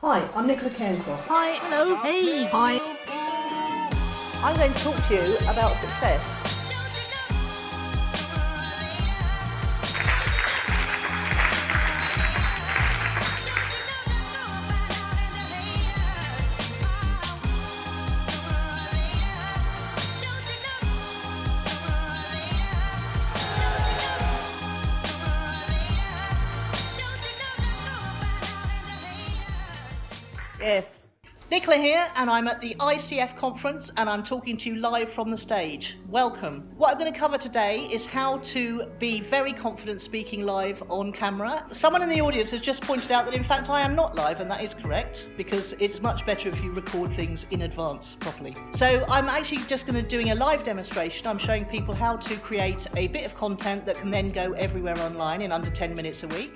Hi, I'm Nicola Cairncross. Hi, hello, hey, hi. I'm going to talk to you about success. Yes. Nicola here, and I'm at the ICF conference, and I'm talking to you live from the stage. Welcome. What I'm going to cover today is how to be very confident speaking live on camera. Someone in the audience has just pointed out that in fact I am not live, and that is correct, because it's much better if you record things in advance properly. So I'm actually just going to be doing a live demonstration. I'm showing people how to create a bit of content that can then go everywhere online in under 10 minutes a week.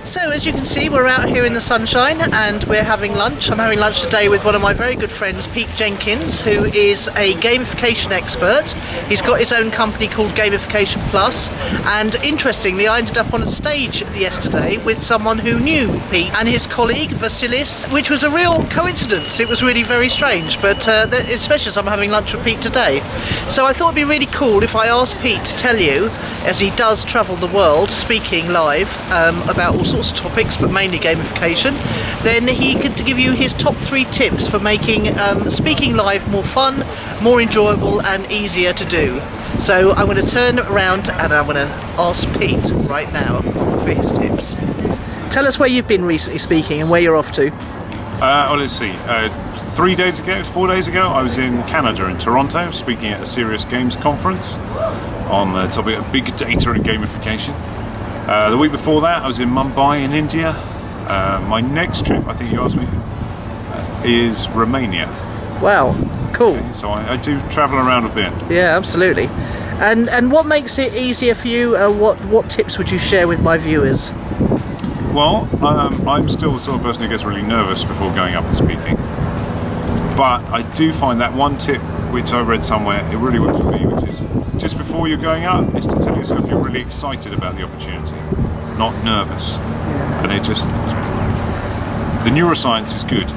So as you can see, we're out here in the sunshine and we're having lunch. I'm having lunch today with one of my very good friends, Pete Jenkins, who is a gamification expert. He's got his own company called Gamification Plus, and interestingly I ended up on a stage yesterday with someone who knew Pete and his colleague Vzine, which was a real coincidence. It was really very strange, but especially as I'm having lunch with Pete today. So I thought it'd be really cool if I asked Pete to tell you, as he does travel the world speaking live about all sorts of topics, but mainly gamification, then he could give you his top 3 tips for making speaking live more fun, more enjoyable and easier to do. So I'm going to turn around and I'm going to ask Pete right now for his tips. Tell us where you've been recently speaking and where you're off to. Well, let's see. 4 days ago, I was in Canada, in Toronto, speaking at a Serious Games conference on the topic of big data and gamification. The week before that, I was in Mumbai in India. My next trip, I think you asked me, is Romania. Wow, cool. Okay, so I do travel around a bit. Yeah, absolutely. And what makes it easier for you? What tips would you share with my viewers? Well, I'm still the sort of person who gets really nervous before going up and speaking. But I do find that one tip, which I read somewhere, it really works for me, which is just before you're going up, is to tell yourself you're really excited about the opportunity, not nervous. And it just, the neuroscience is good.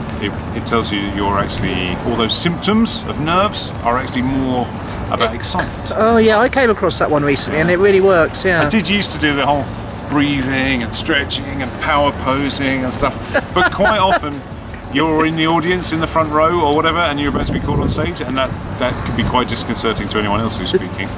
It tells you you're actually, all those symptoms of nerves are actually more about excitement. Oh yeah, I came across that one recently and it really works, yeah. I did used to do the whole breathing and stretching and power posing and stuff, but quite often you're in the audience in the front row or whatever and you're about to be called on stage, and that can be quite disconcerting to anyone else who's speaking.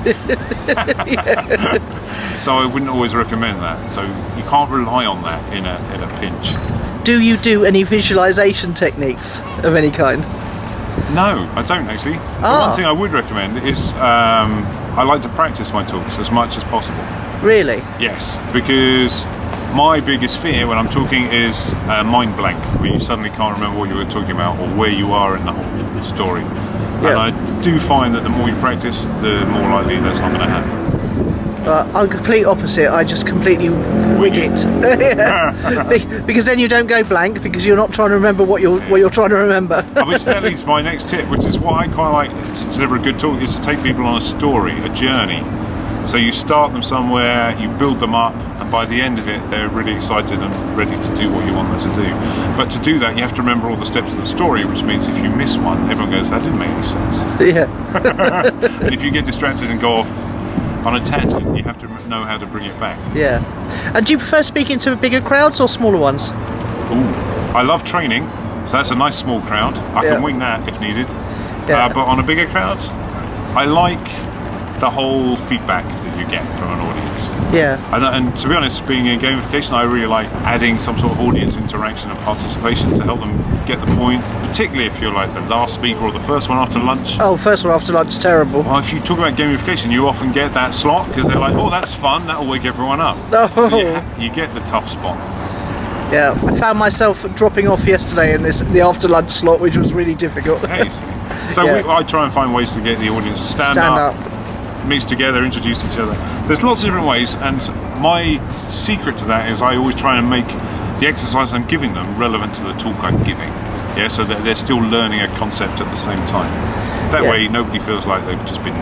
So I wouldn't always recommend that, so you can't rely on that in a pinch. Do you do any visualization techniques of any kind? No, I don't actually. The one thing I would recommend is I like to practice my talks as much as possible. Really? Yes, because My biggest fear when I'm talking is mind blank, where you suddenly can't remember what you were talking about or where you are in the whole story. Yeah. And I do find that the more you practice, the more likely that's not going to happen. I'm the complete opposite. I just completely wing it. Because then you don't go blank, because you're not trying to remember what you're trying to remember. Which that leads to my next tip, which is what I quite like to deliver a good talk, is to take people on a story, a journey. So you start them somewhere, you build them up, and by the end of it, they're really excited and ready to do what you want them to do. But to do that, you have to remember all the steps of the story, which means if you miss one, everyone goes, that didn't make any sense. Yeah. And if you get distracted and go off on a tangent, you have to know how to bring it back. Yeah. And do you prefer speaking to bigger crowds or smaller ones? Ooh, I love training, so that's a nice small crowd. I can wing that if needed. Yeah. But on a bigger crowd, I like the whole feedback that you get from an audience. Yeah. And to be honest, being in gamification, I really like adding some sort of audience interaction and participation to help them get the point, particularly if you're like the last speaker or the first one after lunch. Oh, first one after lunch is terrible. Well, if you talk about gamification, you often get that slot because they're like, oh, that's fun, that'll wake everyone up. Oh. So you get the tough spot. Yeah, I found myself dropping off yesterday in the after lunch slot, which was really difficult. So Yeah. I try and find ways to get the audience to stand up, mix together, introduce each other. There's lots of different ways, and my secret to that is I always try and make the exercise I'm giving them relevant to the talk I'm giving. Yeah, so that they're still learning a concept at the same time. That way, nobody feels like they've just been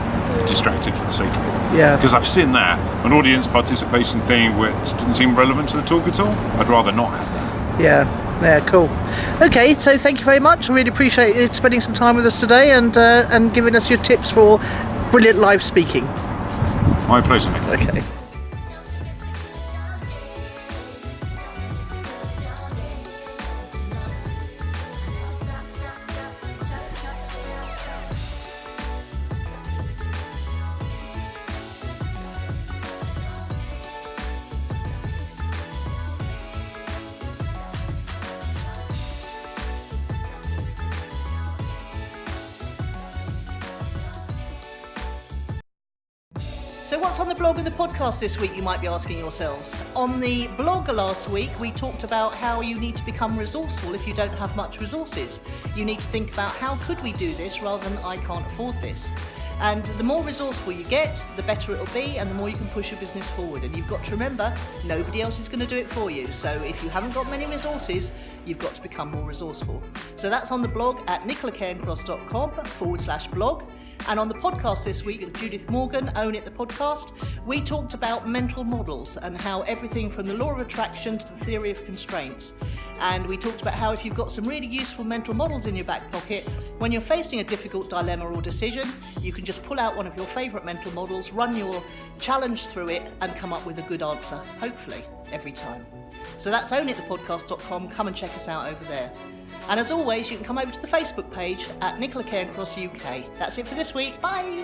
distracted for the sake of it. Yeah. Because I've seen that an audience participation thing where it didn't seem relevant to the talk at all. I'd rather not have that. Yeah, cool. Okay, so thank you very much. I really appreciate you spending some time with us today and giving us your tips for brilliant live speaking. My pleasure, Nick. Okay. So what's on the blog and the podcast this week, you might be asking yourselves? On the blog last week, we talked about how you need to become resourceful if you don't have much resources. You need to think about how could we do this rather than I can't afford this. And the more resourceful you get, the better it'll be and the more you can push your business forward. And you've got to remember, nobody else is going to do it for you. So if you haven't got many resources, you've got to become more resourceful. So that's on the blog at nicolacairncross.com/blog. And on the podcast this week with Judith Morgan, Own It the podcast, we talked about mental models and how everything from the law of attraction to the theory of constraints. And we talked about how if you've got some really useful mental models in your back pocket, when you're facing a difficult dilemma or decision, you can just pull out one of your favourite mental models, run your challenge through it and come up with a good answer, hopefully, every time. So that's ownitthepodcast.com. Come and check us out over there. And as always, you can come over to the Facebook page at Nicola Cairncross UK. That's it for this week. Bye!